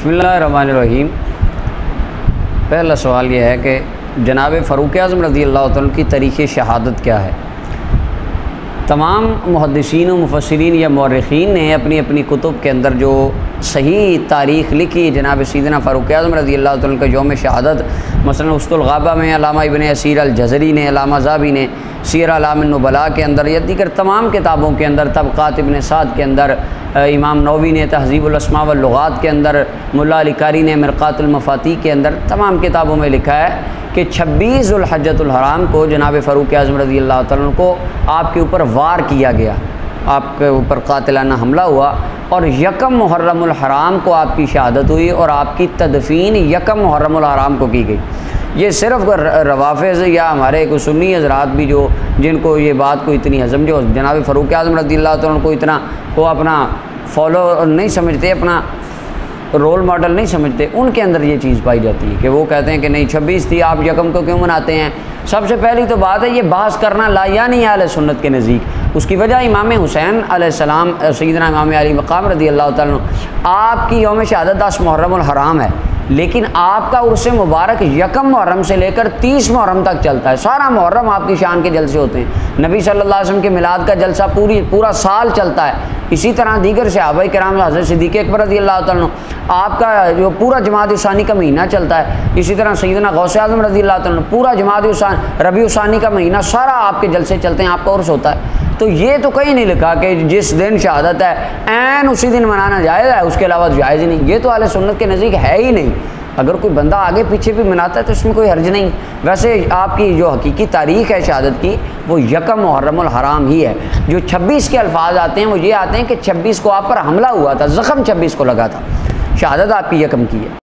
بسم اللہ الرحمن الرحیم۔ پہلا سوال یہ ہے کہ جناب فاروق-e-Azam رضی اللہ تعالیٰ کی تاریخ شہادت کیا ہے؟ تمام محدثین و مفسرین یا مورخین نے اپنی اپنی کتب کے اندر جو صحیح تاریخ لکھی جناب سیدنا فاروق-e-Azam رضی اللہ تعالیٰ کا یوم-e-Shahadat، مثلا اسط-الغابہ میں علامہ ابن اسیر الجزری نے، علامہ ذہبی نے سیر اعلام النبلاء کے اندر یا دیگر تمام کتابوں کے اندر، طبقات ابن سعد کے اندر، امام نووی نے تہذیب الاسماء واللغات کے اندر، ملا علی قاری نے مرقات المفاتیح کے اندر، تمام کتابوں میں لکھا ہے کہ 26 ذوالحجۃ الحرام کو جناب فاروق-e-Azam رضی اللہ تعالیٰ کو آپ کے اوپر وار کیا گیا، آپ کے اوپر قاتلانہ حملہ ہوا، اور یکم محرم-ال-حرام کو آپ کی شہادت ہوئی اور آپ کی تدفین یکم محرم-ال-حرام کو کی گئی۔ یہ صرف روافظ یا ہمارے کوئی سنی حضرات بھی جو جن کو یہ بات کو اتنی ہضم، جو جناب فاروق-e-Azam رضی اللہ تعالیٰ کو اتنا وہ اپنا فالو نہیں سمجھتے، اپنا رول ماڈل نہیں سمجھتے، ان کے اندر یہ چیز پائی جاتی ہے کہ وہ کہتے ہیں کہ نہیں 26 تھی، آپ یکم کو کیوں مناتے ہیں؟ سب سے پہلی تو بات ہے یہ بحث کرنا لا نہیں ہے اہل سنت کے نزدیک۔ اس کی وجہ امام حسین علیہ السلام، سیدنا امام علی مقام رضی اللہ تعالیٰ آپ کی یوم شہادت 10 محرم-ال-حرام ہے، لیکن آپ کا عرس مبارک یکم محرم سے لے کر 30 محرم تک چلتا ہے۔ سارا محرم آپ کی شان کے جلسے ہوتے ہیں، نبی صلی اللہ علیہ وسلم کے میلاد کا جلسہ پورا سال چلتا ہے۔ اسی طرح دیگر صحابہ کرام، حضرت صدیق اکبر رضی اللہ تعالیٰ آپ کا جو پورا جمادی الثانی کا مہینہ چلتا ہے۔ اسی طرح سیدنا غوث اعظم رضی اللہ تعالیٰ پورا جمادی الثانی، ربیع الثانی کا مہینہ سارا آپ کے جلسے چلتے ہیں، آپ کا عرس ہوتا ہے۔ تو یہ تو کہیں نہیں لکھا کہ جس دن شہادت ہے عین اسی دن منانا جائز ہے، اس کے علاوہ جائز ہی نہیں۔ یہ تو اہل سنت کے نزدیک ہے ہی نہیں۔ اگر کوئی بندہ آگے پیچھے بھی مناتا ہے تو اس میں کوئی حرج نہیں۔ ویسے آپ کی جو حقیقی تاریخ ہے شہادت کی وہ یکم محرم-ال-حرام ہی ہے۔ جو 26 کے الفاظ آتے ہیں وہ یہ آتے ہیں کہ 26 کو آپ پر حملہ ہوا تھا، زخم 26 کو لگا تھا، شہادت آپ کی یکم کی ہے۔